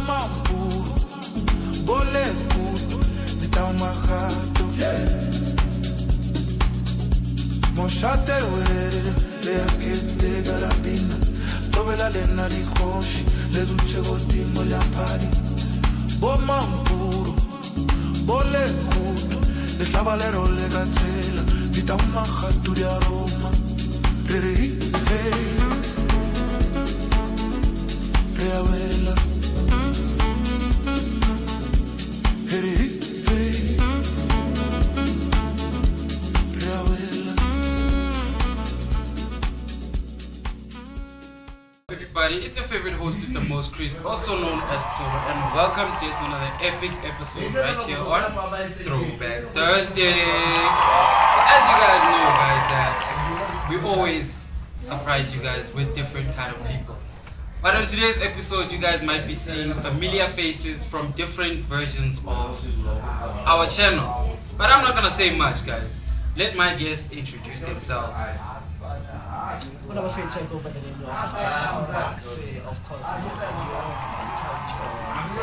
Bomampuru, Bolekutu, Nitaumakatu. Moshate were, Leakete Garabina, Tovela Lena Rikoshi, Leduce Godimo Lampari. Bomampuru, Bolekutu, Leslavalero Legatela, Nitaumakatu di Aroma. Hey, Reavela. Hey, Reavela. Everybody, it's your favorite host with the most, Chris, also known as Toro, and welcome to yet another epic episode right here on Throwback Thursday. So as you guys know, guys, that we always surprise you guys with different kind of people. But on today's episode, you guys might be seeing familiar faces from different versions of our channel. But I'm not gonna say much, guys. Let my guests introduce themselves. What I'm afraid to go by the name of Max, of course, I'm a radio presenter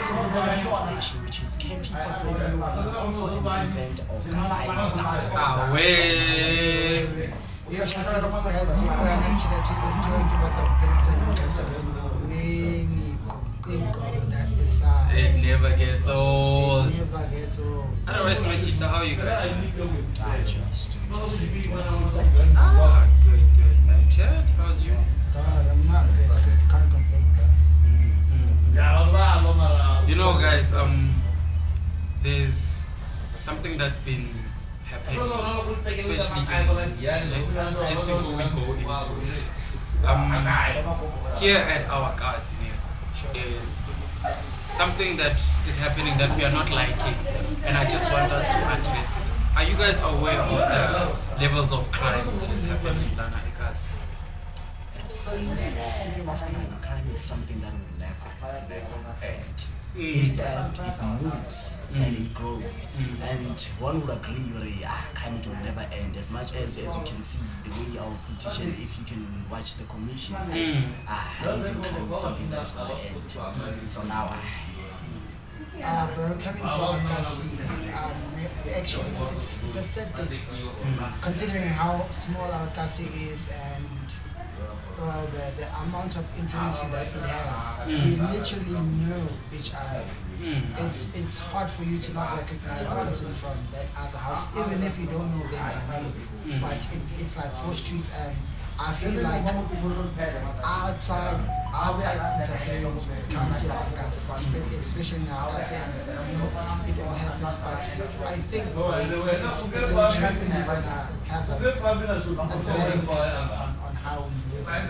from the radio station, which is Camp People Radio, and also an event of life. Away! That's the side. It never gets old. It never gets old. Otherwise, Machita, how are you guys? Just Good, man. Chad, how's you? I'm not good. Can't complain. You know, guys, there's something that's been happening, especially just before we go into it. Here at our cars, is something that is happening that we are not liking, and I just want us to address it. Are you guys aware of the levels of crime that is happening in Lana Ekas? Speaking of crime, it's something that will never end. Is that it moves and it grows, and one would agree crime will never end. As much as you can see the way our politician, if you can watch the commission, crime is something that's going to end from now on. Bro, coming to Agassi, actually it's a sad thing, considering how small Agassi is and the amount of intimacy that it has. We literally know each other. It's hard for you to not recognize a person from that other house, even if you don't know them by name. But it's like 4 streets, and I feel like outside interferences come to Agassi, especially now. It all happens, but I think it's definitely gonna have a very impact on how we live and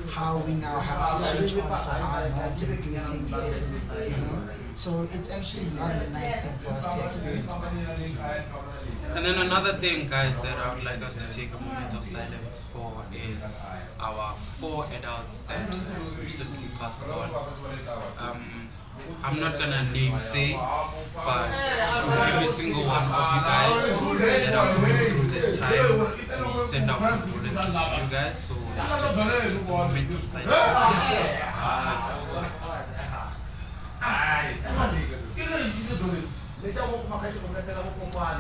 how we now have to switch on from our norms and do things differently, So it's actually not a nice thing for us to experience. And then another thing, guys, that I would like us to take a moment of silence for is our 4 adults that have recently passed on. I'm not gonna name say, but to every single one of you guys that are going through this time, we send our condolences to you guys. So it's just a moment of silence.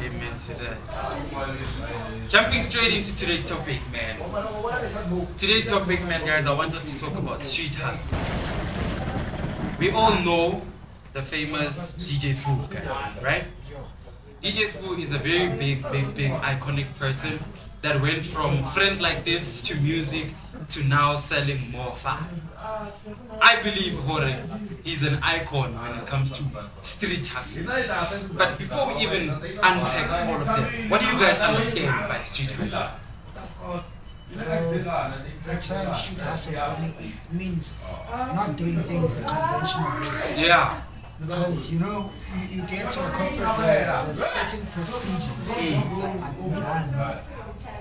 Amen to that. Jumping straight into today's topic, man. Today's topic, man, guys, I want us to talk about street hustle. We all know the famous DJ Spoo, guys, right? DJ Spoo is a very big, iconic person that went from friend like this to music to now selling more fun. I believe Hore, he's an icon when it comes to street hustle. But before we even unpack all of that, what do you guys understand by street hustle? The term street hustle for me means not doing things the conventional way. Yeah. Because you get to a corporate where there's certain procedures that are done.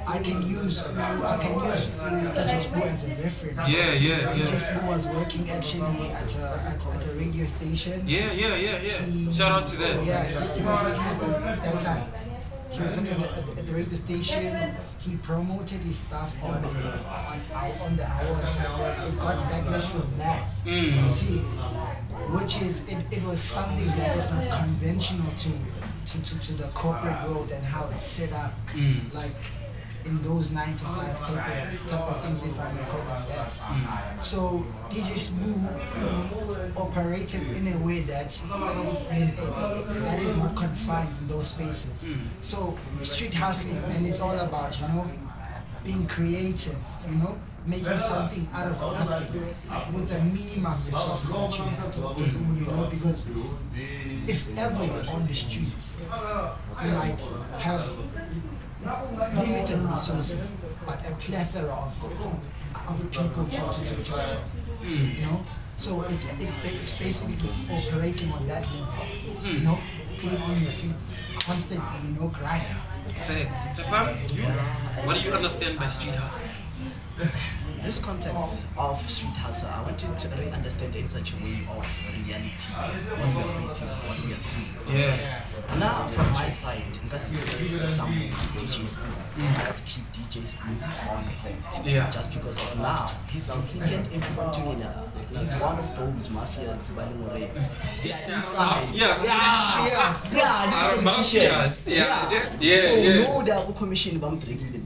I can use DJ Spoo as a reference. DJ Spoo was working actually at a radio station. Yeah. Shout out to that. Yeah, he was working at that time. he was working at the radio station. He promoted his stuff on the awards. It got backlash from that. You see, which is it was something that is not conventional to the corporate world and how it's set up, like in those 9 to 5 type of things, if I may call them that. So DJ Smooth operated in a way that that is not confined in those spaces. So street hustling, and it's all about, you know, being creative, you know, making something out of nothing with the minimum resources that you have, you know, because if ever you're on the streets, you might have limited resources, but a plethora of people to draw from, you know. So it's basically operating on that level, you know, being on your feet, constantly, you know, grinding. Perfect. What do you understand by street hustle? This context of street hustle, I want you to really understand it in such a way of reality, what we are facing, what we are seeing. Yeah. Now, from my side, because some DJ Spoon, let's keep DJ Spoon on hold. Yeah. Just because of now, he's everyone doing it. He's one of those mafias, they are inside. Yes. Yeah, politicians. Yeah. So, yeah. no, they are commission about regular.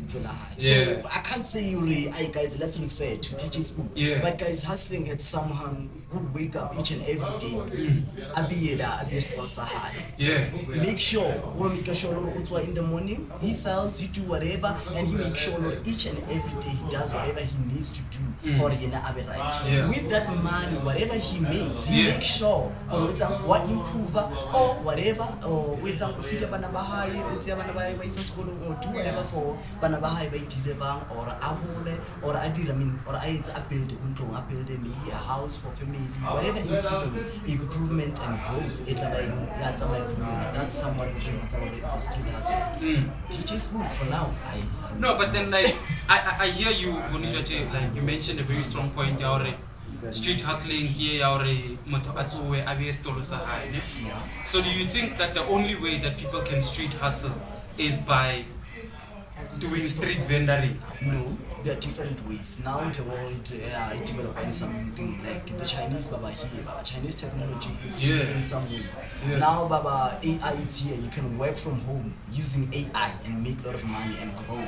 So, I can't say, hey guys, let's refer to DJ Spoon. Yeah. But guys, hustling at someone who wake up each and every day. Yeah. Make sure, in the morning, he sells, he do whatever, and he makes sure each and every day he does whatever he needs to do. Or Yeah. with that money, whatever he makes, he makes sure what improve or whatever, or with some feed up or do whatever for Banabahai by Tizebang or Abule or I build maybe a house for family, whatever improvement and growth. That's someone who should it's a street hustle. Teach is good for now. No, but then like I hear you when you mentioned a very strong point. Street hustling here, so do you think that the only way that people can street hustle is by doing street vendoring? No, there are different ways. Now the world is developing something like the Chinese Baba here, Chinese technology is here in some way. Yeah. Now Baba AI is here. You can work from home using AI and make a lot of money and grow.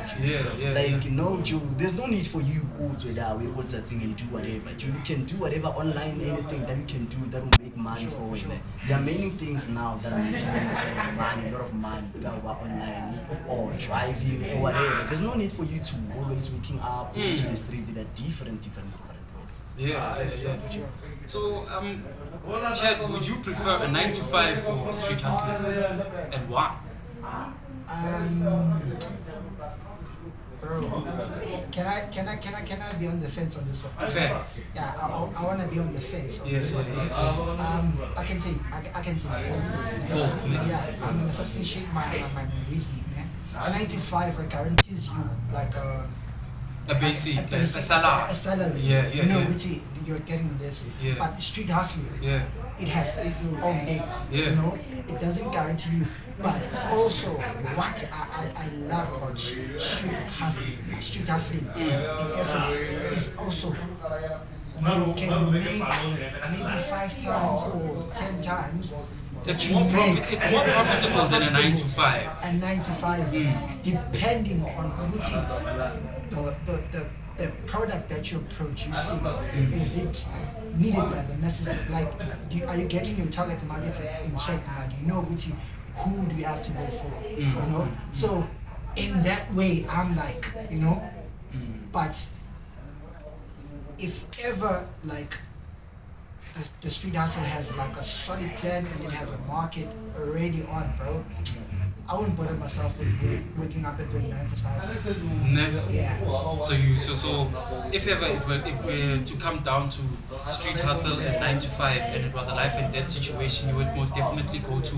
There's no need for you to thing and do whatever. You can do whatever online, anything that you can do that will make money for you. There are many things now that are making money, a lot of money online or driving or whatever. There's no need for you to always waking up to the street in a different ways. Yeah. So, Chad, would you prefer a 9 to 5 or street hustling, and why? Bro, can I be on the fence on this one? Fence. Yeah, I want to be on the fence on this one. I can say both. Yeah, I'm gonna substantiate my reasoning, man. A 9 to 5 guarantees you like a basic, a salary. A salary. Which you're getting this. Yeah. But street hustling, it has its own days. Yeah. You know, it doesn't guarantee you. But also, what I love about street hustling, in essence, is also you can make maybe 5 times or 10 times. It's more profitable than a 9 to 5. A 9 to 5, depending on the product that you're producing. Is it needed by the masses? Like, are you getting your target market in check? Like, you know, who do you have to go for? You know. So, in that way, I'm like, you know. But if ever like the street hustle has like a solid plan and it has a market already on, bro, I wouldn't bother myself with waking up and doing 9 to 5. Yeah. So if ever it were to come down to street hustle and 9 to 5 and it was a life and death situation, you would most definitely go to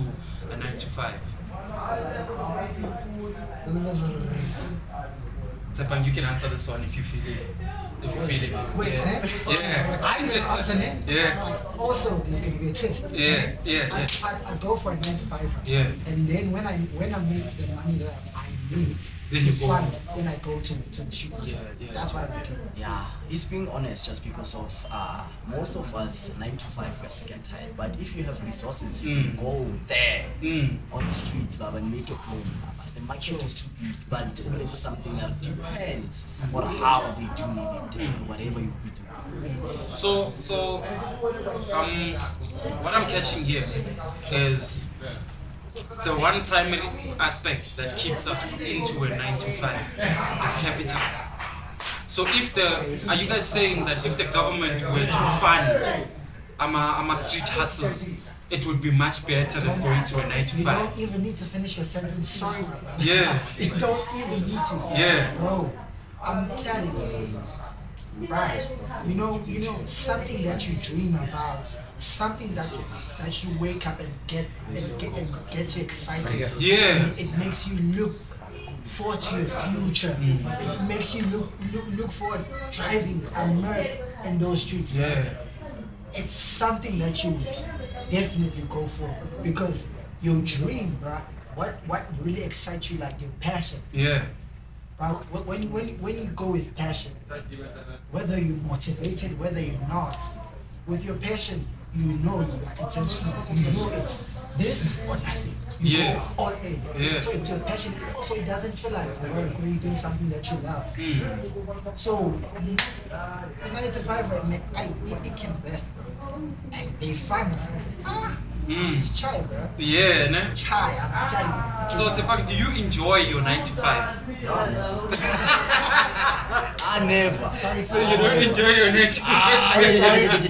a 9 to 5. Tsepang, you can answer this one if you feel it. if you feel it. Wait, Yeah. I'm gonna answer it. Yeah. But also, there's gonna be a twist. Yeah. I go for a 9 to 5. Yeah. And then when I make the money that I need Then to you go fund, to- then I go to the shoot. Yeah. That's what I'm doing. Yeah, it's being honest just because of most of us 9 to 5 we're sick and tired. But if you have resources, you can go there on the streets, but and make your own. The market is too big, but it's something that depends on how they do it, whatever you be doing. So what I'm catching here is the one primary aspect that keeps us into a 9 to 5 is capital. So are you guys saying that if the government were to fund street hustles, it would be much better than going to a 9 to You 5? don't even need to finish your sentence. Sorry, my brother. Yeah. You don't even need to. Yeah. Bro, I'm telling you. Right. You know, something that you dream about, something that you wake up and get you excited. Yeah. And it makes you look forward to your future. It makes you look forward driving a Merc in those streets. Yeah. It's something that you would definitely go for because your dream, bro. What really excites you, like your passion. Yeah. Bro, when you go with passion, whether you're motivated, whether you're not, with your passion, you know you are intentional. You know it's this or nothing. You Yeah. go all in. Yeah. So it's your passion. Also, it doesn't feel like work when you're doing something that you love. So, a 9 to 5, it can rest, bro. And they fund. It's chai, bro. Yeah, ne? Chai, I'm telling you. So Tsepak, do you enjoy your 9 to 5? I never. Sorry, So you don't enjoy your 9 to 5?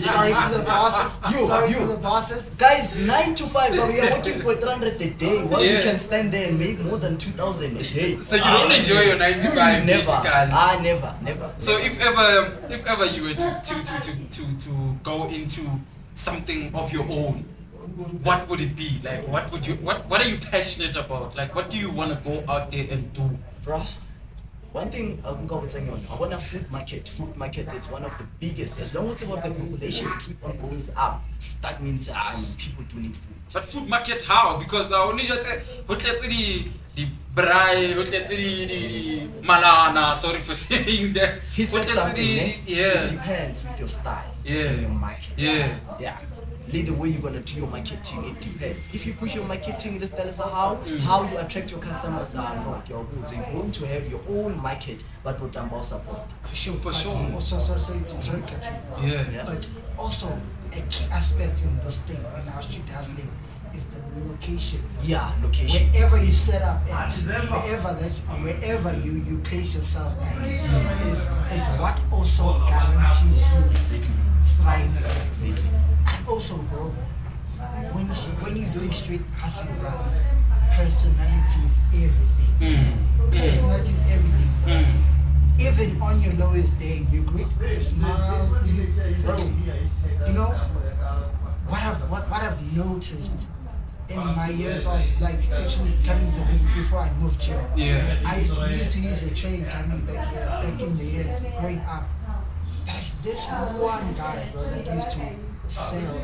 sorry to the bosses. Sorry you. to the bosses. Guys, 9 to 5, but we are working for 300 a day. While Yeah. you can stand there and make more than 2,000 a day. So you don't enjoy your 9 to 5 Never. basically? Never. So if ever you were to go into something of your own, what would it be? Like what are you passionate about? Like what do you want to go out there and do? Bro, one thing I'm going to say, I want a food market. Food market is one of the biggest. As long as the populations keep on going up, that means people do need food. But food market how? Because only just the braai, the malana, sorry for saying that. He said something, yeah. It depends with your style Yeah. and your market. Yeah. The way you're gonna do your marketing, it depends. If you push your marketing, this tells us how you attract your customers are not your goods. You're going to have your own market, but with about support. For sure. Also, sorry to cut you. Yeah. But also, a key aspect in this thing, in our street hustling, is the location. Yeah, location. Wherever you set up at, wherever you place yourself at, is what also guarantees you thriving. Exactly. And also, bro, when you're doing street hustling, bro, personality is everything. Personality is everything. Even on your lowest day, you greet with a smile. Bro, you know what I've noticed in my years of like actually coming to visit before I moved here. Yeah. We used to use a train coming back here back in the years growing up. There's this one guy, bro, that used to sell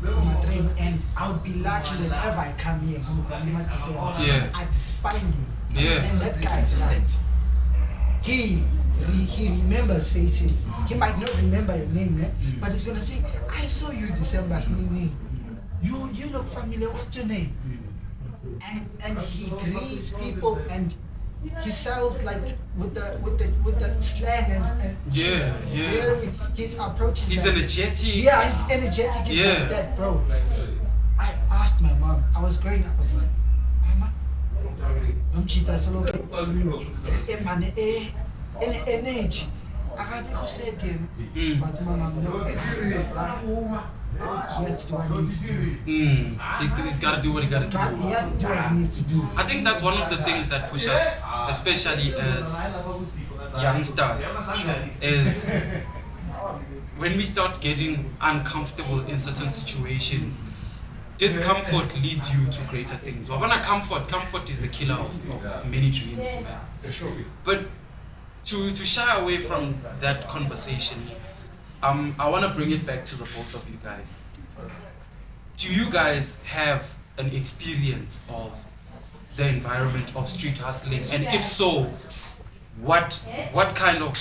my train, and I would be lucky whenever I come here. Yeah. I'd find him. Yeah. And that guy, Consistency. he remembers faces. He might not remember your name, but he's gonna say, "I saw you December. You look familiar. What's your name?" And he greets people and he sells like with the slang and his approach is He's like, energetic. yeah, he's energetic. He's Yeah. like that, bro. I asked my mom. I was growing up. I was like, "Mama, nomchita solo emane energy. Akabikho setting." But mama, no. He has to do what he needs to do. He's got to do what he got to do. He has to do what he needs to do. I think that's one of the things that push us, especially as youngsters, is when we start getting uncomfortable in certain situations. Discomfort leads you to greater things. Comfort is the killer of many dreams, man. But to shy away from that conversation, I want to bring it back to the both of you guys. Do you guys have an experience of the environment of street hustling, and if so, what kind of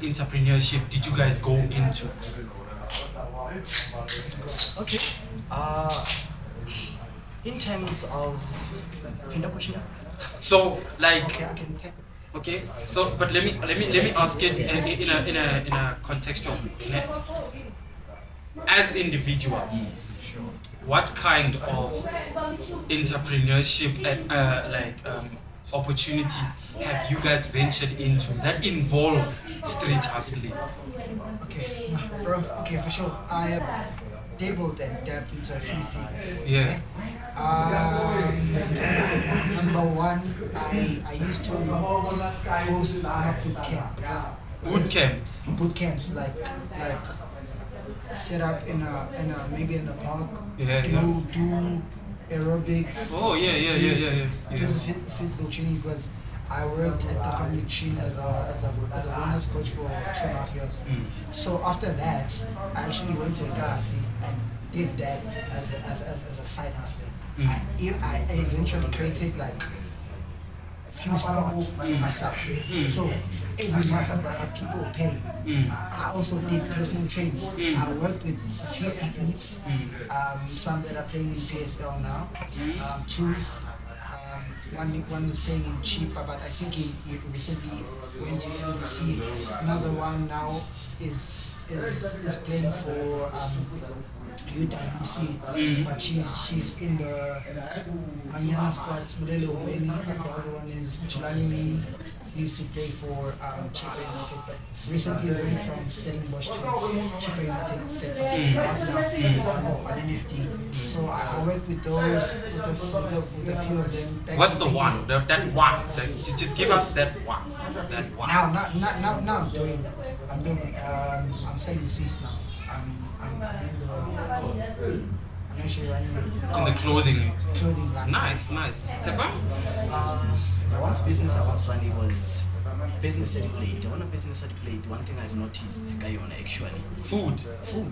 entrepreneurship did you guys go into? Okay. In terms of question. So like, Okay, I can take it. okay, so but let me ask it in a contextual, as individuals, Sure. what kind of entrepreneurship and opportunities have you guys ventured into that involve street hustling? Okay, okay, for sure. I have dabbled and dabbed into a few things. Yeah. Number one, I used to host boot camp. Boot camps. Boot camps like set up in a maybe in a park. Yeah, do aerobics. Oh yeah. Just physical training, because I worked at the public training as a wellness coach for 2.5 years. So after that, I actually went to Gasi and did that as a side hustle. I eventually created like few spots for myself. So every month I had people pay. I also did personal training. I worked with a few athletes, some that are playing in PSL now, two. One was playing in Chipa, but I think he recently went to NBC. Another one now is playing for UWC, but she's in the Manyana squad. Smulele Umeli, and the other one is Chulani Mini. He used to play for Chipa United, but recently went from Stellenbosch to Chipa United. On NFT. So I worked with those, with a few of them. What's the one? That one? Like, just give us that one. That one. Now I'm selling Swiss now. I'm actually running In the clothing line. Nice. Sepa? The one business I once ran, it was business at the plate. The one business at the plate, one thing I've noticed, Kayona, actually. Food,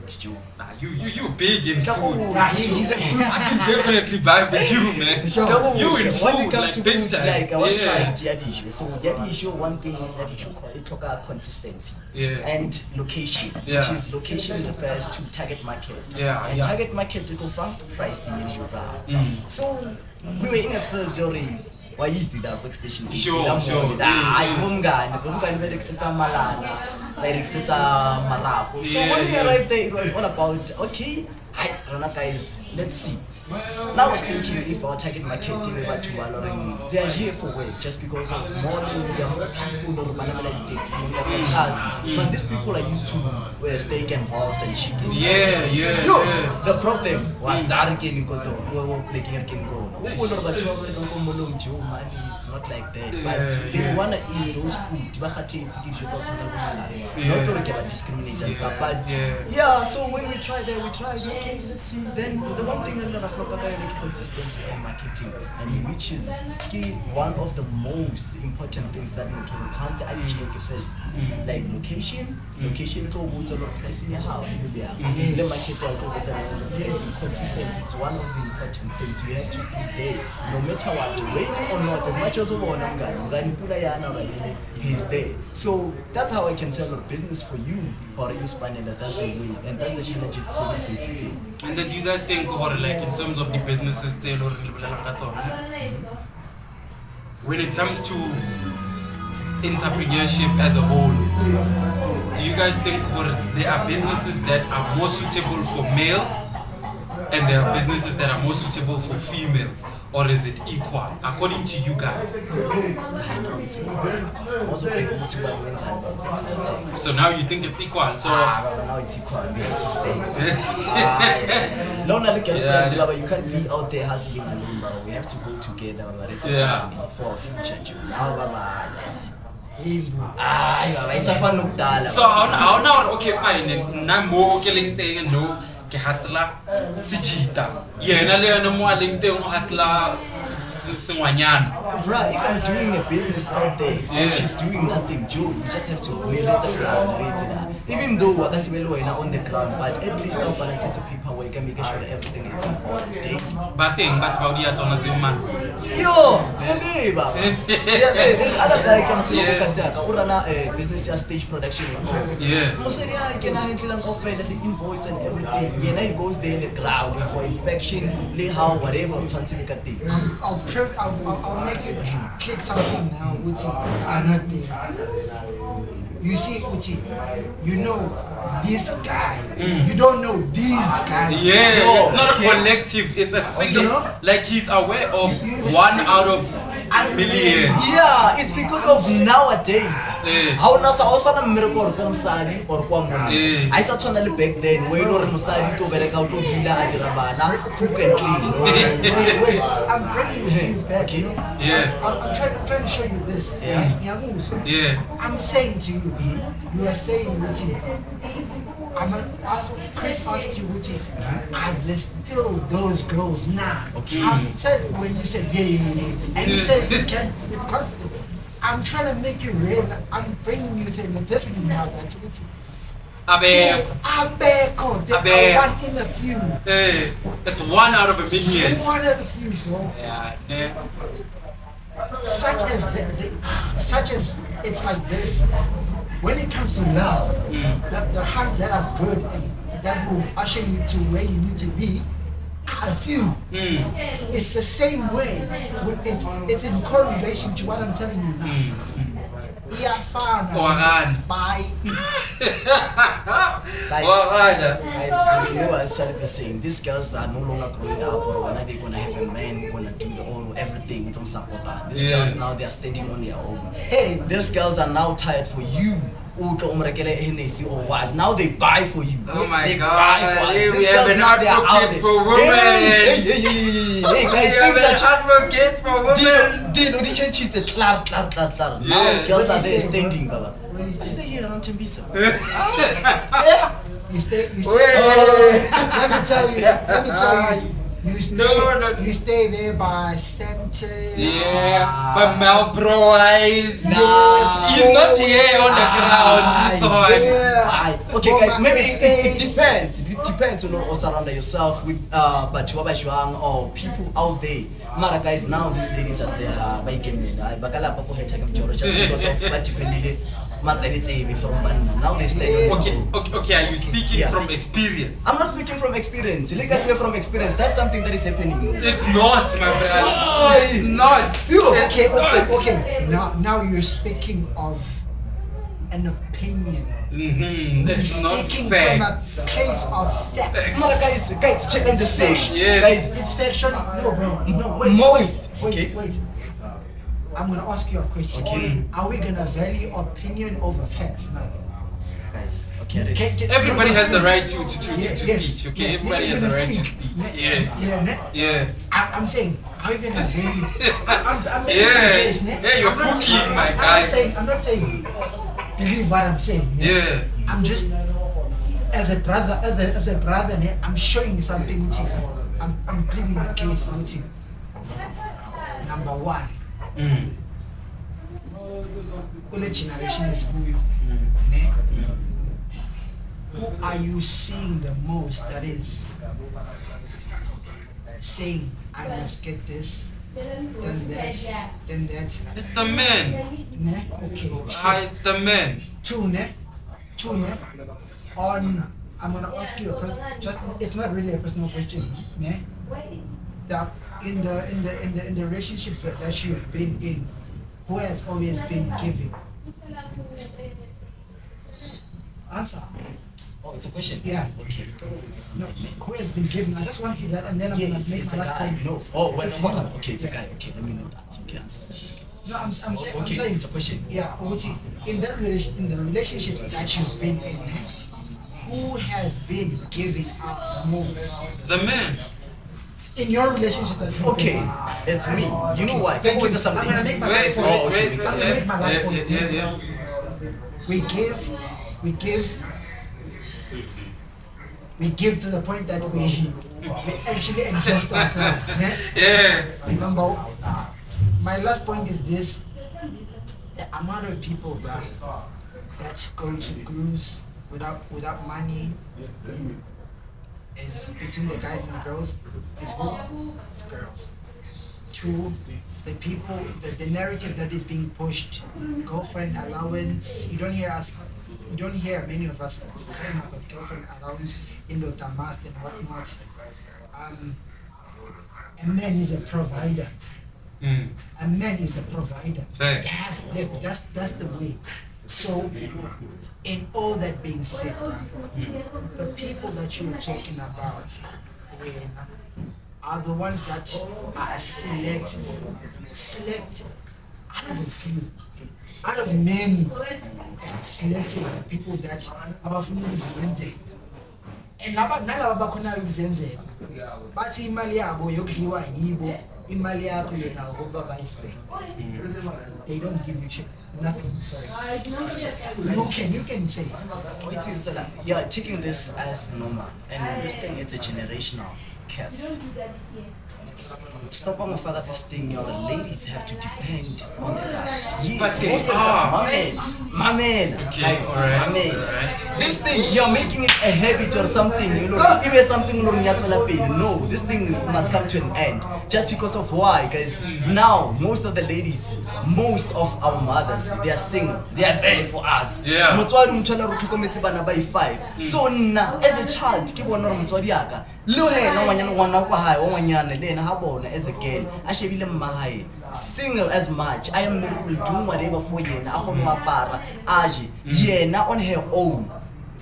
Joe. Nah, you big in food. Yeah, he's a I can definitely vibe with you, man. You in When it food, comes like to big food, time. like I was Yeah. trying the issue. So the issue, one thing that you should call it, talk about consistency. Yeah. And location, Yeah. which is location refers to target market. Yeah, And yeah. target market it will find pricing and So we were in a field during why is it that workstation? Sure. Marapo. So Yeah, when we yeah. were right there, it was all about okay, hi, Rana guys, let's see. Now I was thinking if our target market they are here for work just because of money, there are more people or but these people are used to steak and balls and chicken. Yeah. The problem was it's not like that. But they wanna eat those food. Not to discriminate and stuff. But yeah, so when we tried okay, let's see. Then the one thing that I consistency and marketing, and which is one of the most important things that we to first. Like location go to the place in your house. The market consistency is one of the important things you have to do there. No matter what, rain or not, as much as he's there. So that's how I can tell a business for you or you spanning that's the way, and that's the challenges facing. And then do you guys think about like in terms of the businesses when it comes to entrepreneurship as a whole, do you guys think there are businesses that are more suitable for males and there are businesses that are more suitable for females, or is it equal according to you guys? It's equal. Also, so now you think it's equal. So now it's equal. We have to stay. You can't be out there hustling alone, bro. We have to go together. For a future. So how now? Okay, fine. Now more killing thing and no. Ke hasla sijita yena le yena mo a leng teng o hasla singwanyana. Bruh, if I'm doing a business out there and she's doing nothing, Joe, you just have to even though I can see on the ground, but at least I'll balance the paperwork and make sure that everything is in order. But man. Yo, baby, there's other guy come to who run a business stage production. Yeah. I can handle the invoice and everything. Yeah, he goes there in the ground for inspection, lay how whatever. I'll make you click something now, Uti. I'm not there. You see, Uti, you know this guy. You don't know these guys. Yeah, no, it's not a collective, it's a single. You know? Like he's aware of one out of a million. Yeah, it's because of nowadays. How nasa osana miracle or komsani or kwamuna. I saw channel back then where you musadi to bereka out to bila adirabana cook and clean. Wait, I'm bringing you back. You know? Yeah. I'm trying to show you this. Yeah. Yeah. I'm saying to you, you are saying what it is. Chris asked you what it. Are there still those girls now? Okay. I'm telling you when you said yeah, and you said it can with confidence. I'm trying to make you real. I'm bringing you to an epiphany now that what it. There are one in a few. Hey, it's one out of a million. One out of a few, bro. Yeah. Such as it's like this. When it comes to love, the hands that are good and that will usher you to where you need to be are few. It's the same way. It's in correlation to what I'm telling you now. Bye. Guys, you know I said the same. These girls are no longer growing up or when they're gonna have a man who's gonna do everything from support that. These girls now they are standing on their own. Hey, these girls are now tired for you. Or what? Now they buy for you. Oh my they God! Hey, we have an advocate for women. Hey, guys, we have an advocate for women. Dino, the change is the clar. Now girls are there standing, Baba. I stay here on Timbisa. You stay. Wait. Let me tell you. You stay there by center. Yeah, but Malbrois. Yes. He's not here on the ground. Okay, guys, maybe it depends. It depends on what's around yourself with or people out there. Mara guys, now these ladies as they are making me. Just because of what depended. Now they stay. Okay. Are you speaking from experience? I'm not speaking from experience. Like I say from experience, that's something that is happening. It's not, my brother. It's not. Okay. Now you're speaking of an opinion. It's not speaking fact. from a place of fact. Guys, check in the stage. Yes. Guys, it's factual. No, bro. No, wait. I'm gonna ask you a question. Okay. Are we gonna value opinion over facts now? Guys, everybody has the right to yes, speak. Okay, everybody has the right to speak. Yes. Yeah. I'm saying, are we gonna value? I'm making my case, ne? Yeah, you're cooking, my guy. I'm not saying believe what I'm saying. Ne? Yeah. I'm just as a brother, ne? I'm showing something with you. I'm pleading my case with you. Number one. Kule generation is who are you seeing the most that is saying I must get this, then that. It's the men. Okay. It's the men. True. I'm gonna ask you a question. It's not really a personal question. That in the relationships that you've been in, who has always been giving? Answer. Oh, it's a question. Yeah. Okay. No, who has been giving? I just want you that, and then I'm gonna make my last point. No. Oh, well, okay, it's a guy. Okay, let me know that. Okay, answer first. No, I'm saying. Okay, I'm saying, it's a question. Yeah, Oti, in the relationships that you've been in, who has been giving out more? The men. In your relationship that you've been in. It's me. You know why? Thank you. Something. I'm gonna make my last point. I'm gonna make my last point. Yeah. We give to the point that we actually exhaust ourselves. Yeah. Remember, my last point is this: the amount of people, bro, that go to groups without money is between the guys and the girls. Is who? It's girls. Two, the narrative that is being pushed, girlfriend allowance. You don't hear many of us talking about girlfriend allowance in the Damas and whatnot. A man is a provider. A man is a provider. Fair. That's the way. So, in all that being said, the people that you're talking about are the ones that are select out of a few, out of many, selected the people that abafuna ukuzenzela. And nalaba bakhona ukuzenzela bathi imali yabo yokudliwa yibo, imali yakho yona ukuba bayispend. They don't give you shit, nothing. Sorry. So, you can say It is you're taking this as normal, and this thing it's a generational curse. Stop on father this thing, your ladies have to depend on the guys. Yes, most of the time, my man, Okay, guys, alright, my man. alright. This thing, you're making it a habit or something, you know. Even something no, this thing must come to an end. Just because of why, guys? Now, most of the ladies, most of our mothers, they are single. They are there for us. Yeah. Motswadi umthola ukuthi ukometse bana ba 5. So na as a child, ke bona re motswadi yaka. Lo hena ngwana kwa hae, wa ngwanyana le na ha bona as a girl. A shebile mma hae. Single as much. I am doing whatever for yena. A khona apara, aje. Yena on her own.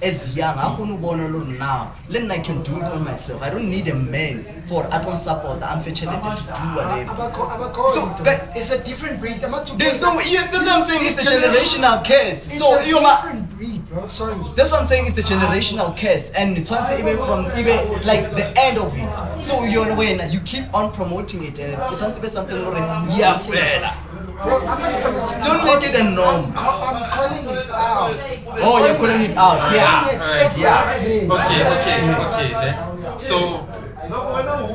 As young, I don't know now. Then I can do it on myself. I don't need a man for adult support. I'm fortunate to do whatever. So it's a different breed. There's no. Yeah, that's what I'm saying. It's a generational curse. It's So a you different breed, bro. Sorry. That's what I'm saying. It's a generational curse, and it's once even from even like the end of it. So you're when you keep on promoting it, and it's once even something yeah, fella. Bro, I'm not calling it. Don't make it a norm. I'm calling it out. Oh, you're calling it out. Yeah. Alright. Yeah. Okay. Then. So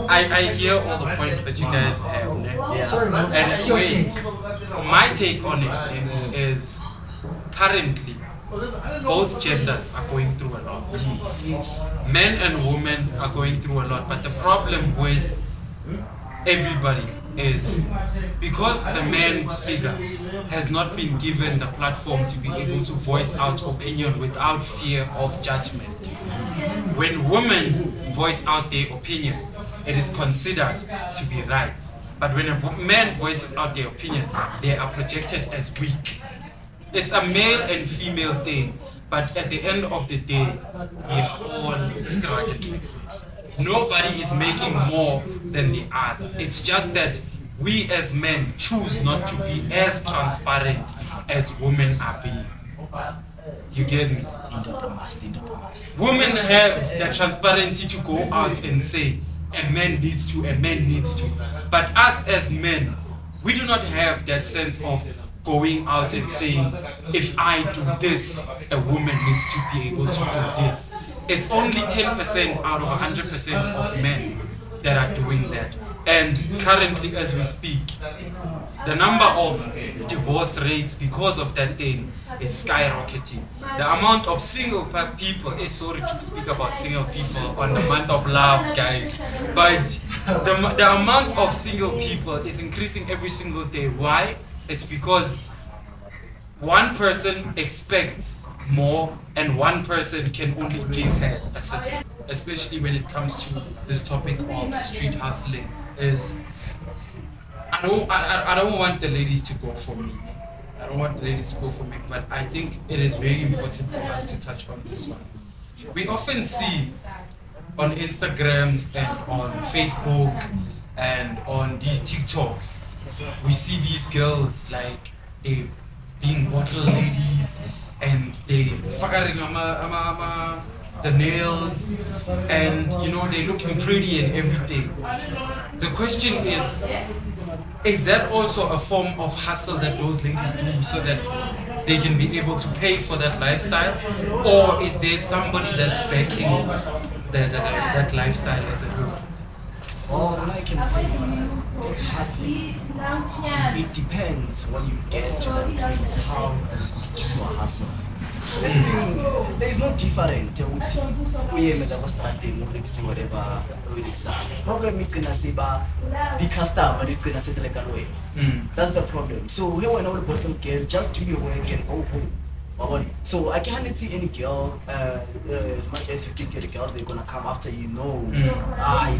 I hear all the points that you guys have. Ne? Yeah. Sorry, man. And What's your wait, take? my take on it is currently both genders are going through a lot. Yes. Men and women are going through a lot, but the problem with everybody is because the man figure has not been given the platform to be able to voice out opinion without fear of judgment. When women voice out their opinion, it is considered to be right. But when a man voices out their opinion, they are projected as weak. It's a male and female thing, but at the end of the day, we are all struggling. Nobody is making more than the other. It's just that we as men choose not to be as transparent as women are being. You get me? Women have the transparency to go out and say, a man needs to. But us as men, we do not have that sense of going out and saying, if I do this, a woman needs to be able to do this. It's only 10% out of 100% of men that are doing that. And currently, as we speak, the number of divorce rates because of that thing is skyrocketing. The amount of single people, sorry to speak about single people on the month of love, guys, but the amount of single people is increasing every single day. Why? It's because one person expects more and one person can only give her a certain, especially when it comes to this topic of street hustling. Is I don't want the ladies to go for me. I don't want the ladies to go for me, but I think it is very important for us to touch on this one. We often see on Instagrams and on Facebook and on these TikToks, we see these girls like they being bottle ladies and they fucking the nails and they're looking pretty and everything. The question is that also a form of hustle that those ladies do so that they can be able to pay for that lifestyle, or is there somebody that's backing that lifestyle as a whole? All I can say, it's hustling. It depends when you get to that place how do you hustle. This thing, there is no different. I would say, we was starting whatever. Problem is gonna say, the customer is gonna say like a way. That's the problem. So here when all bottom girl, just do your work and go home. So I can't see any girl as much as you think the girls they're gonna come after you. No,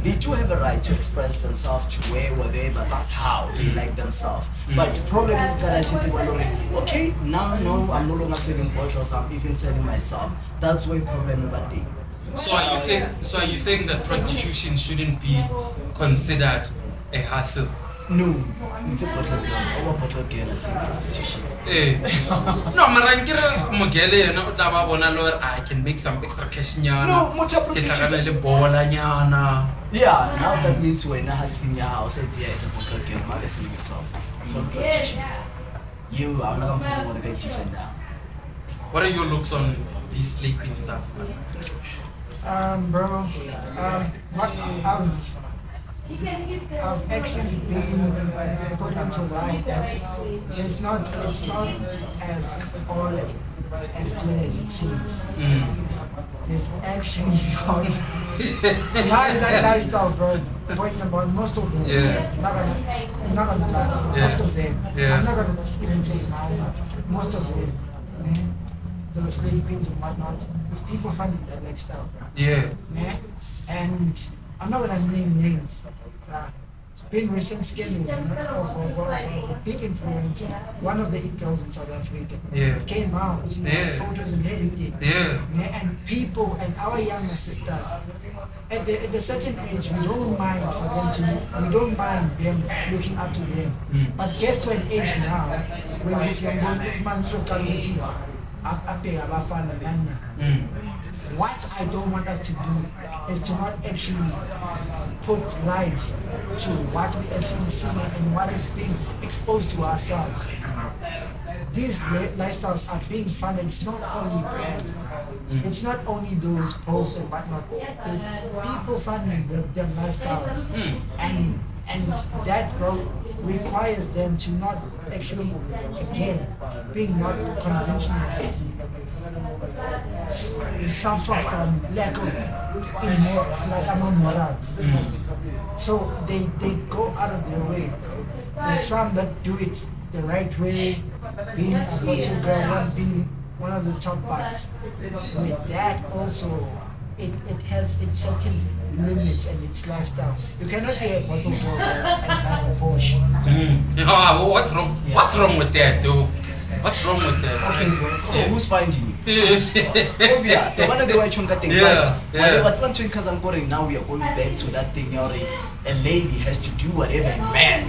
they do have a right to express themselves to wear whatever. That's how they like themselves. But the problem is that I sit already. Okay, now no, I'm no longer selling bottles. I'm even selling myself. That's why problem about day. So are you saying that prostitution shouldn't be considered a hustle? No, it's a bottle girl. Our bottle girl is in prostitution. No, marankere mogele yena o tla ba bona lore I can make some extra cash nyana. No, mucha prostitution. Le bola nyana. Yeah, now that means when I hustling your house, it's a bottle girl. Now listen yourself. So prostitution. You are not going to get different now. What are your looks on this slay queen stuff, man? Bro, what I've actually been put into light that it's not as all as good as it seems. There's actually behind that lifestyle, bro. Point about most of them. I'm not gonna lie. Most of them. I'm not gonna even say now. Most of them, man. Those slave queens and whatnot. There's people funding that lifestyle, bro. Yeah. And I'm not gonna name names. It's been recent scandals of a big influencer, one of the it girls in South Africa. It came out, photos and everything. And people and our younger sisters, at a certain age, we don't mind them looking up to them. But gets to an age now where we say, what I don't want us to do is to not actually put light to what we actually see and what is being exposed to ourselves. These lifestyles are being funded. It's not only brands, it's not only those posts and whatnot. There's people funding them lifestyles, and that, bro, requires them to not actually, again, being not conventional, suffer from lack of morals. So they go out of their way. There's some that do it the right way, being a bottle girl, one being one of the top parts. With that also, it has its certain limits and its lifestyle. You cannot be a bottle girl and drive a Porsche. What's wrong? Yeah. What's wrong with that, though? What's wrong with that? Okay, so who's finding you? Obvious. So one of the white chunka thing, but what's one twin cousin going now? We are going back to that thing. A lady has to do whatever a man.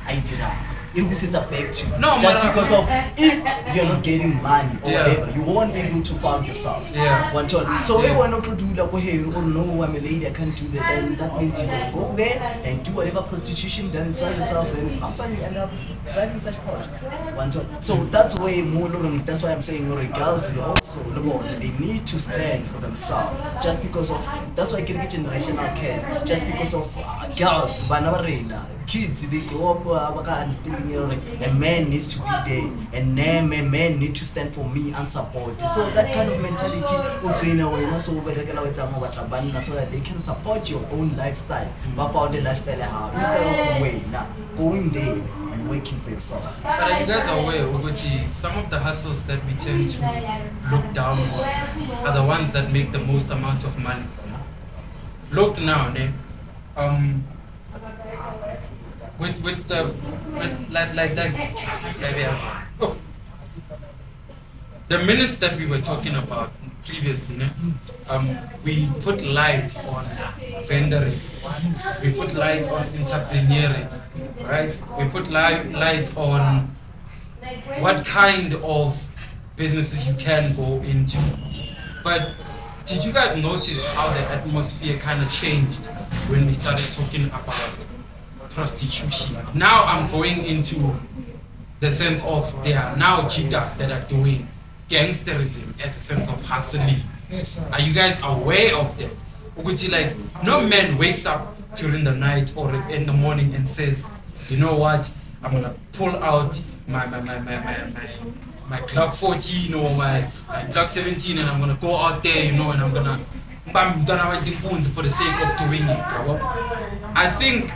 I did that. This is a back to no, just because of if you're not getting money or whatever, you won't able to find yourself. One time. So we want not to do like, hey, oh no, I'm a lady, I can't do that. Then that means you can go there and do whatever prostitution, then sell yourself, then outside you end up driving such Porsche. One time. So that's why more. That's why I'm saying girls also they need to stand for themselves. Just because of that's why I can get generational cares. Just because of girls, kids, they grow up understanding a man needs to be there, and a man needs to stand for me and support. So that kind of mentality so that they can support your own lifestyle, but for the lifestyle instead of way now going there and working for yourself. But are you guys aware, Uguti, some of the hustles that we tend to look down on are the ones that make the most amount of money? Look now, with the minutes that we were talking about previously, we put light on vendoring, we put light on entrepreneuring, right? We put light on what kind of businesses you can go into. But did you guys notice how the atmosphere kind of changed when we started talking about prostitution? Now I'm going into the sense of there are now cheaters that are doing gangsterism as a sense of hustling. Yes, sir. Are you guys aware of that? ukuthi like no man wakes up during the night or in the morning and says, you know what, I'm gonna pull out my Glock 14 or my Glock 17 and I'm gonna go out there, you know, and I'm gonna for the sake of doing it. I think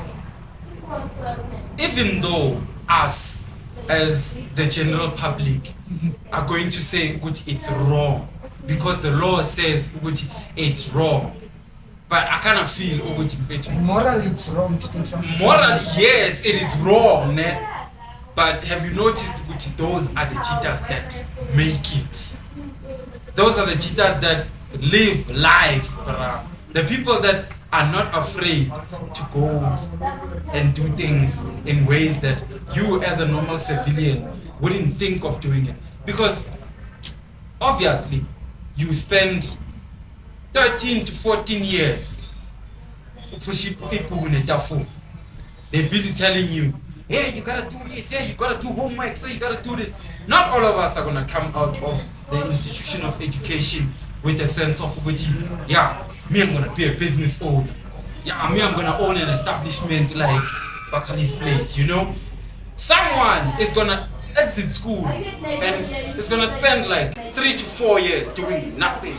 even though us as the general public are going to say it's wrong because the law says it's wrong, but I kind of feel morally it's wrong to take something. Morally, yes, it is wrong, ne? But have you noticed those are the cheaters that make it? Those are the cheaters that live life, bruh. The people that are not afraid to go and do things in ways that you as a normal civilian wouldn't think of doing it. Because obviously you spend 13 to 14 years pushing people in a tafu. They're busy telling you, yeah, you gotta do this, yeah, you gotta do homework, so you gotta do this. Not all of us are gonna come out of the institution of education with a sense of yeah, me, I'm gonna be a business owner. Yeah, me, I'm gonna own an establishment like Bakali's Place, you know? Someone is gonna exit school and is gonna spend like 3 to 4 years doing nothing.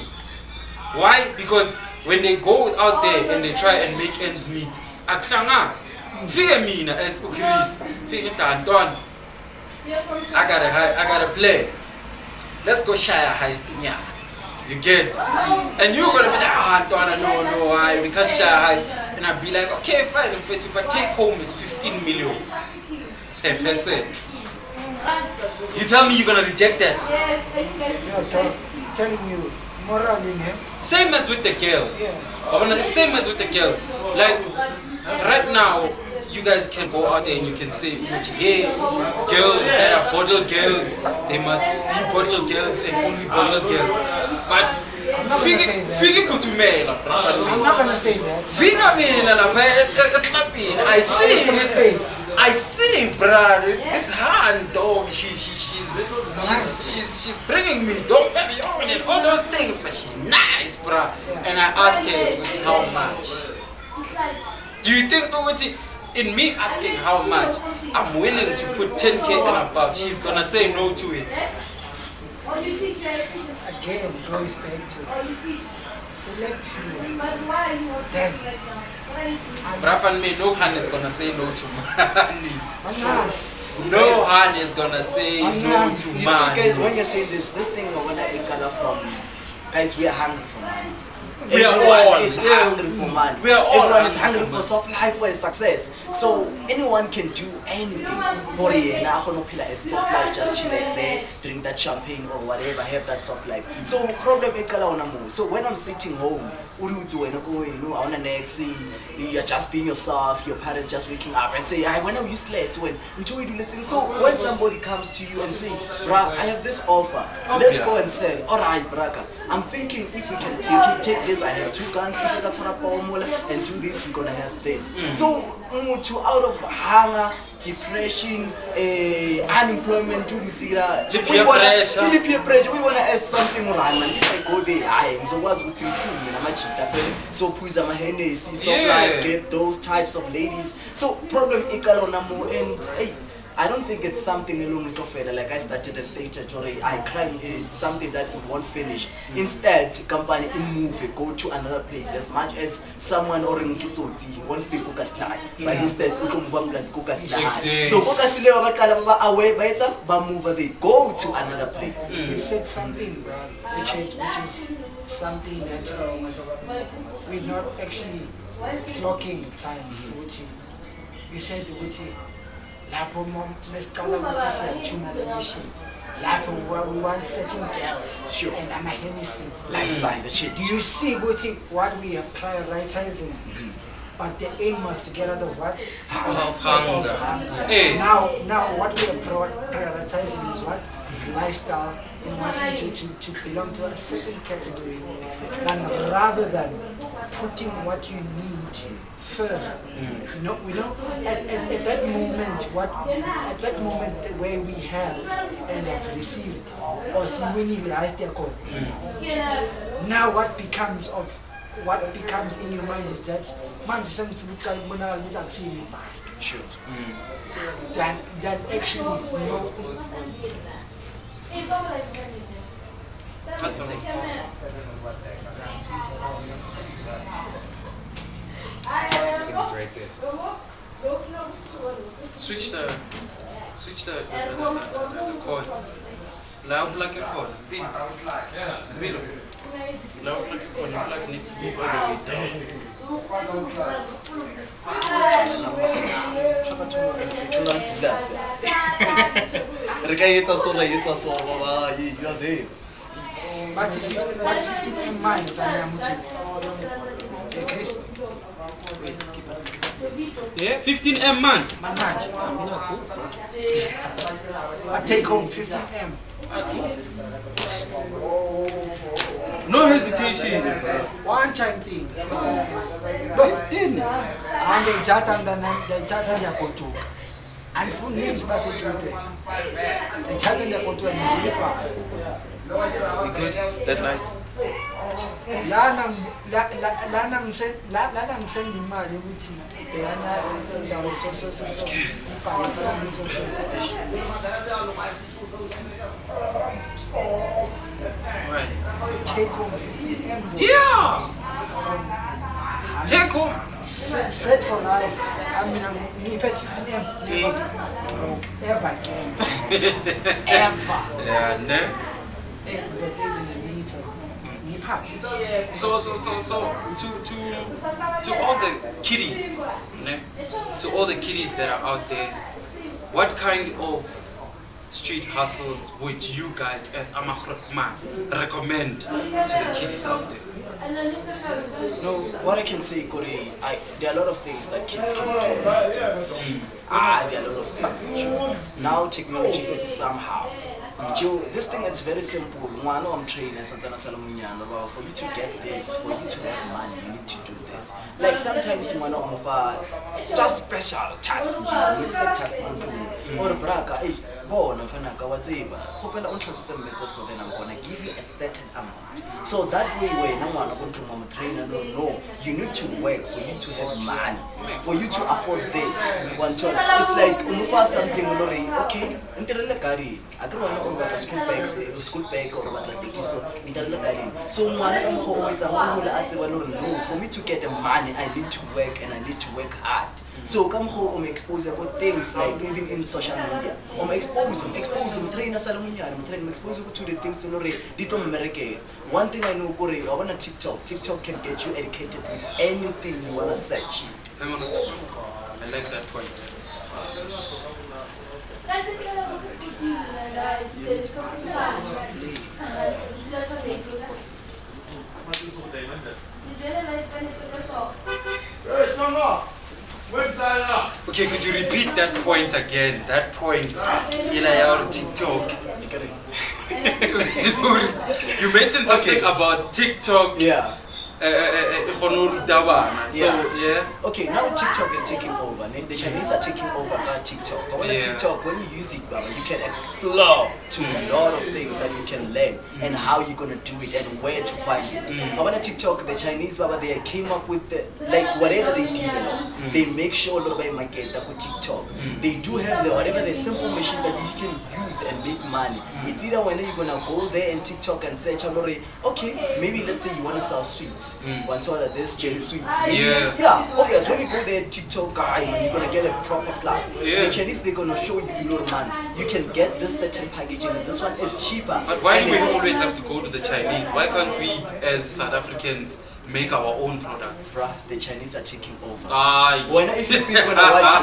Why? Because when they go out there and they try and make ends meet, figure me as Chris, figure Anton, I gotta play. Let's go share heist. Yeah. You get, and you're gonna be like, Anton, no, why we can't share heist. And I'll be like, okay, fine, but take home is 15 million. Hey, per se. You tell me you're gonna reject that? Yeah, telling you, morally, yeah. Same as with the girls. Yeah. Same as with the girls. Like, right now, you guys can go out there and you can say, hey, girls that are bottle girls, they must be bottle girls and only bottle girls. But I'm not gonna say that. I'm not gonna say that. I see, bruh. This hand, dog. She's bringing me, don't get me on and all those things, but she's nice, bruh. And I ask her, how much? Do you think, in me asking how much, I'm willing to put 10K and above, she's gonna say no to it? Again, it goes back to selection. Bruv, and me, no hand is gonna say no to money. No hand is gonna say no to money. You see, guys, when you say this thing when I color from, guys, we are hungry for money. Everyone is hungry for money. Everyone is hungry for soft life, for success. So anyone can do anything. Soft life, just chillax there, drink that champagne or whatever, have that soft life. So problem is so when I'm sitting home, you're just being yourself, your parents just waking up and say, I wanna use let's when so when somebody comes to you and say, bruh, I have this offer, let's go and sell. Alright, braka. I'm thinking if we can take this, I have 2 guns, if we can and do this, we're gonna have this. So out of hunger, depression, unemployment, peer pressure, we wanna ask something right, man. If I go there, so what's with you? So push my Hennessy, soft life, get those types of ladies. So problem and hey, I don't think it's something alone like I started a theater I crime it's something that we won't finish. Instead, company move go to another place as much as someone or wants to cook us lie. But instead we can move plus cook us lie. So cook us away by move they go to another place. You said something, bro, which is something that we're not actually clocking at times. You said lapho mesiqala ukuthi lapho we want certain girls, sure, and ama-Hennessy's lifestyle, the shit. Do you see what we are prioritizing? But the aim was to get out of what? Hunger. Hey. Now what we are prioritizing is what? Is lifestyle and wanting to belong to a certain category. And rather than putting what you need first. We know at that moment the way we have and have received or winning the now what becomes of what becomes in your mind is that manje sengifuna ukuqala ukubonakala ukuthi akusini ibhanki. Sure. Than actually That's all. It's right there. Switch the chords. Loud like a chord. Middle. Loud like a chord. Like need to be all the way down. You are there. but 15 manje kanyamuthi Chris Yeah, 15M manje. manje I take home 15M. No hesitation. One time thing. 15. And they chat and they go to. And full names basi chupe. They chat and they go to and We good? That light. lana ngisendi imali ukuthi yana indawo so Right. take home 15M. Yeah. Take home. Set for life. I mean, me pay 15M never broke ever again. Ever. Yeah, no. Not even a meter. Me part. So to all the kiddies, ne? To all the kiddies that are out there, what kind of street hustles would you guys as Amakhrakman recommend to the kiddies out there? No, what I can say, Corey, there are a lot of things that kids can do nowadays. There are a lot of things. Now technology is somehow. This thing is very simple. One, I'm training for you to get this, for you to have money, you need to do this. Like sometimes you want to offer just special tasks. It's a task or braga. I'm gonna give you a certain amount. So that way when I'm a trainer, no, you need to work for you to have money, for you to afford this. It's like something okay, I don't want to order school bag or what so for me to get the money I need to work and I need to work hard. So come home, expose good things like even in social media. Expose train expose to the things one thing I know, Corey, I want a TikTok can get you educated with anything you want to search. I like that point. Okay, could you repeat that point again? That point. TikTok. You mentioned something about TikTok. Yeah. So yeah. Okay, now TikTok is taking over. The Chinese are taking over TikTok. TikTok, when you use it, you can explore to a lot of things that you can learn and how you're gonna do it and where to find it. But when TikTok, the Chinese they came up with whatever they develop, they make sure a lot of market that with TikTok. They do have whatever the simple machine that you can use and make money. It's either when you're gonna go there and TikTok and search okay, maybe let's say you wanna sell sweets. One to order this jelly sweets. Yeah, obvious. When you go there, TikTok guy, you're gonna get a proper plan. The Chinese they're gonna show you man. You can get this certain packaging. This one is cheaper. But why do we always have to go to the Chinese? Why can't we, as South Africans, make our own products? Bruh, the Chinese are taking over. If you still wanna watch,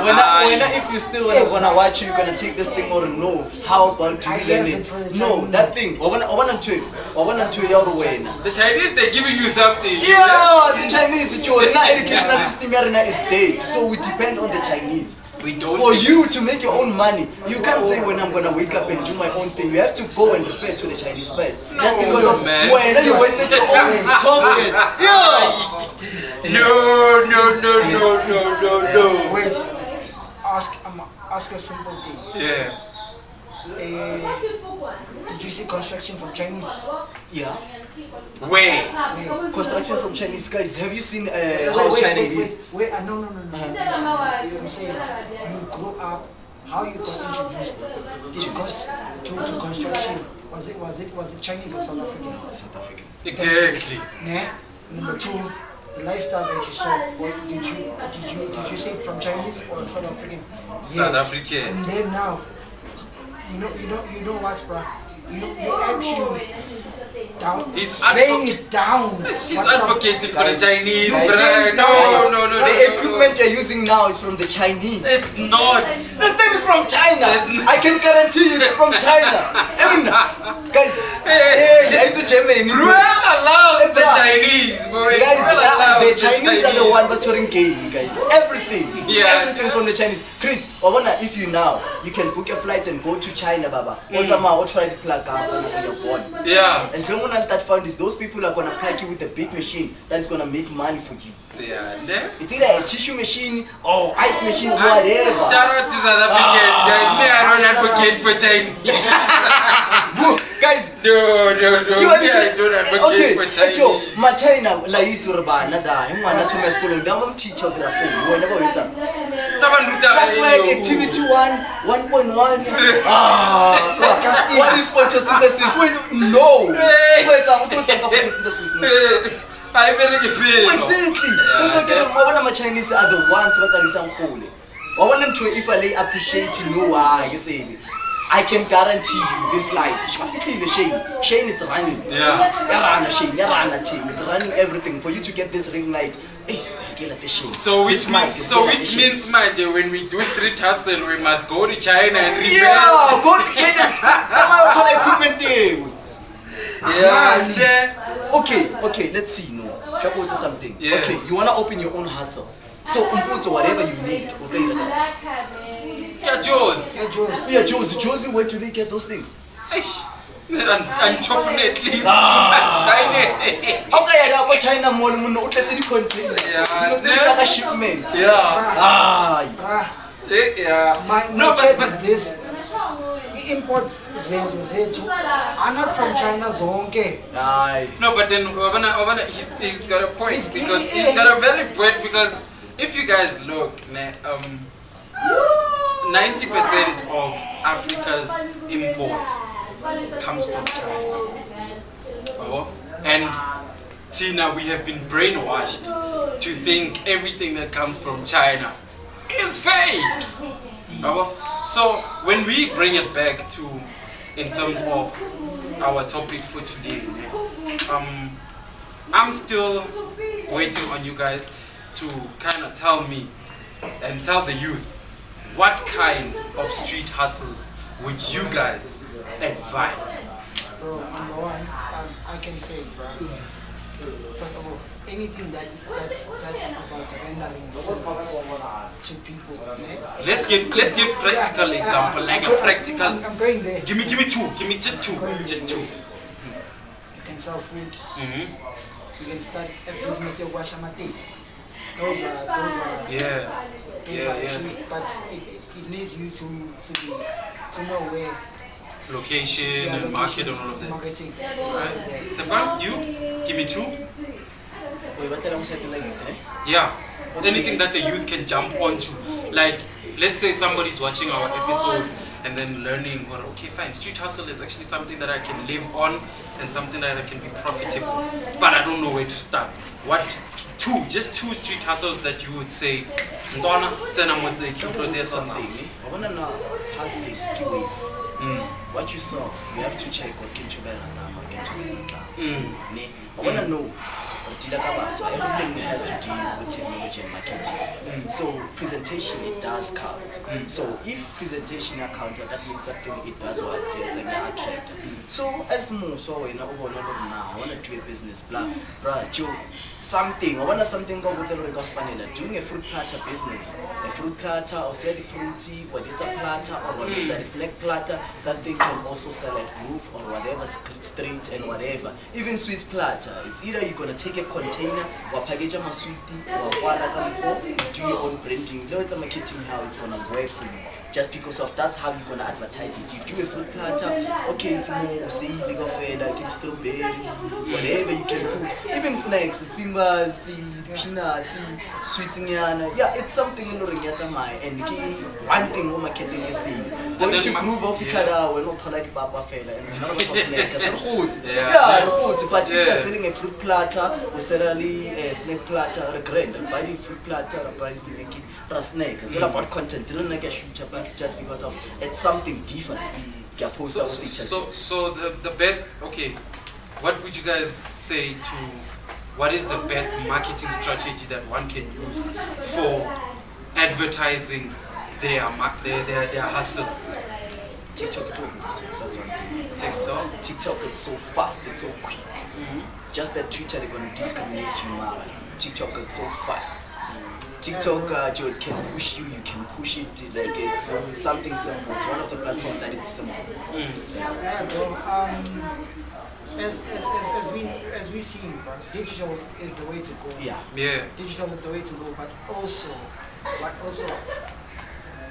if you still wanna watch, you're gonna take this thing or no? How about to learn it? No, that thing. The Chinese, they're giving you something. Yeah, the Chinese. Educational system is dead, so we depend on the Chinese. For you to make your own money, you can't say when I'm gonna wake up and do my own thing. You have to go and refer to the Chinese first. Just because of when you wasted your own 12 years. Yeah. No. Wait. Ask a simple thing. Yeah. Did you see construction from Chinese? Yeah. Where? Construction from Chinese guys. Have you seen how China it is? Wait, no. I'm saying, you grew up, how you got introduced to construction? Was it Chinese or South African? South African. Exactly. Yeah. Number two, the lifestyle that you saw. Did you say it from Chinese or South African? South Yes. African. And then now, you know what, bro? You actually down, He's playing it down. She's What's up? advocating for the Guys, Chinese, guys, bruh. guys, No. The equipment you're using now is from the Chinese. It's not. This thing is from China. It's not. I can guarantee you it's from China. Even guys, hey, it's Germany. Ruel allows the Bruh. Chinese, boy. Guys, Ruel allows the Chinese are the one that's wearing game, guys. Everything. Yeah. Everything from the Chinese. Chris, I wonder if you now, you can book a flight and go to China, Baba. What's what try to plug up when you're born. Yeah. As long as that found is those people are gonna plug you with a big machine that is gonna make money for you. Yeah. There. It's either a tissue machine or ice machine or whatever. Shout out to South Africans, guys. Me, I don't advocate for Chinese. Guys, No. you Me, I don't advocate for Joe, Chinese. my China la itse re bana da he ngwana thoma sekolong da mo teacher dira phone wena ba wetsa classwork activity 1.1 what is photosynthesis no wetsa o tlo ka photosynthesis I better get paid. exactly that's why ke bona ma Chinese are the ones ba ka risang khole wa bona ntwe if I appreciate no why ke tsebe I can guarantee you this light. Shane is running. Yeah. Yarana team. It's running everything for you to get this ring light. Hey, get at the Shane. So which means, man, when we do street hustle, we must go to China and repair. Yeah, go to get it. Some equipment there. Yeah. Okay, let's see. No, talk about something. Yeah. Okay, you wanna open your own hustle. So whatever you need. Yeah, Jaws. Yeah, Josie, where do they get those things? Unfortunately, China. Okay, I go China mall, no containers. Yeah. Like a shipment. Yeah. Yeah. My check is this. Imports zethu are not from China zonke. No, but then Wabana, he's got a point because he's got a very point because if you guys look, 90% of Africa's import comes from China. Oh, and Tina, we have been brainwashed to think everything that comes from China is fake. So when we bring it back to, in terms of our topic for today, I'm still waiting on you guys to kind of tell me and tell the youth what kind of street hustles would you guys advise? Bro, number one, I can say, bro. First of all, anything that's about rendering service to people. Let's give practical example, like a practical. I'm going there. Give me two. Give me just two. You can sell food. Mm-hmm. You can start a business of washamate. Those are actually, but it needs you to know where Location and market and all of that. Marketing. Right. Sepa, you give me two. Yeah. Anything that the youth can jump onto. Like, let's say somebody's watching our episode and then learning, well, okay, fine, street hustle is actually something that I can live on and something that I can be profitable. But I don't know where to start. Just two street hustles that you would say, Ndona, tena motse There's something. I wanna know hustling what you saw, you have to check what can you bear I wanna know so everything has to do with technology and marketing. So presentation, it does count. So if presentation accounts, that means that thing it does what it's an attract. So as more so when I want to do a business, blah Joe, something. I want something go with doing a fruit platter business, a fruit platter or sell the fruity, or it's a platter or it's a snack platter that they can also sell at Groove or whatever street and whatever. Even sweets platter, it's either you're gonna take a container or package a sweetie or do your own branding. It's a marketing how it's gonna work for you just because of that's how you're gonna advertise it. You do a fruit platter, okay, say strawberry, whatever you can put, even snacks, simbas, peanuts, sweets, yeah, it's something in my and one thing we're marketing is saying going to groove off each other. We're not like Papa fella and none of us snacks. Yeah, but if you're selling a fruit platter, or certainly a snack platter, or a grain, buy the fruit platter, or buy snack, or a snack. It's all about content. Don't like a shooter, but just because of it's something different. So the best, okay, what would you guys say to what is the best marketing strategy that one can use for advertising their hustle? TikTok, that's one thing. TikTok, it's so fast, it's so quick. Just that Twitter, they're gonna discriminate you, Mara. TikTok is so fast. TikTok, you can push you can push it, like it's something simple. It's one of the platforms that it's simple. Yeah, bro. As we see, digital is the way to go. Yeah. Digital is the way to go, but also,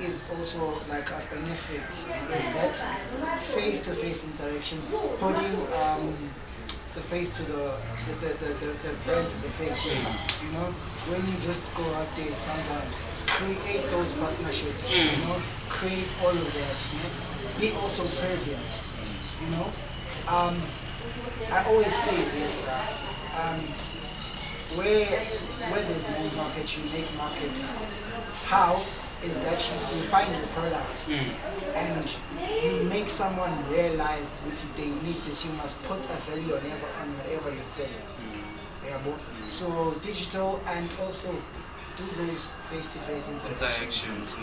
is also like a benefit is that face-to-face interaction, putting the face to the brand to the face. You know, when you just go out there, sometimes create those partnerships. You know, create all of that. You know? Be also present. You know, I always say this, where there's no market, you make market. How is that you find your product and you make someone realize that they need this. You must put a value on whatever you're selling. So digital and also do those face-to-face interactions.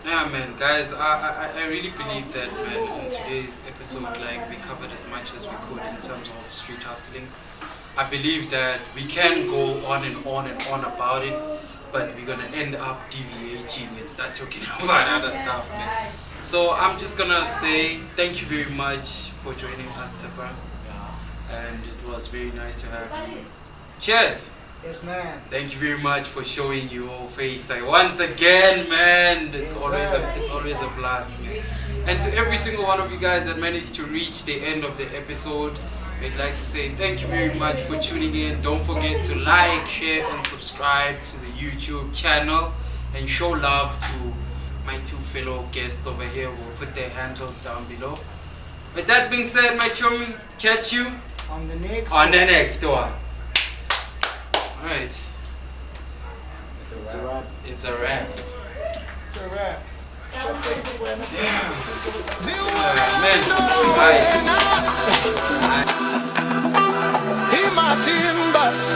Yeah, man, guys, I really believe that, man, in today's episode, like, we covered as much as we could in terms of street hustling. I believe that we can go on and on and on about it, but we're gonna end up deviating and start talking about other stuff, man. So I'm just gonna say thank you very much for joining us, Tsapa. And it was very nice to have you. Chad. Yes, man. Thank you very much for showing your face. Once again, man, it's always a blast, man. And to every single one of you guys that managed to reach the end of the episode, I'd like to say thank you very much for tuning in. Don't forget to like, share, and subscribe to the YouTube channel and show love to my two fellow guests over here. We'll put their handles down below. With that being said, my chummy, catch you on the next one. Alright. It's a wrap. It's a wrap. It's a wrap. Man, bye.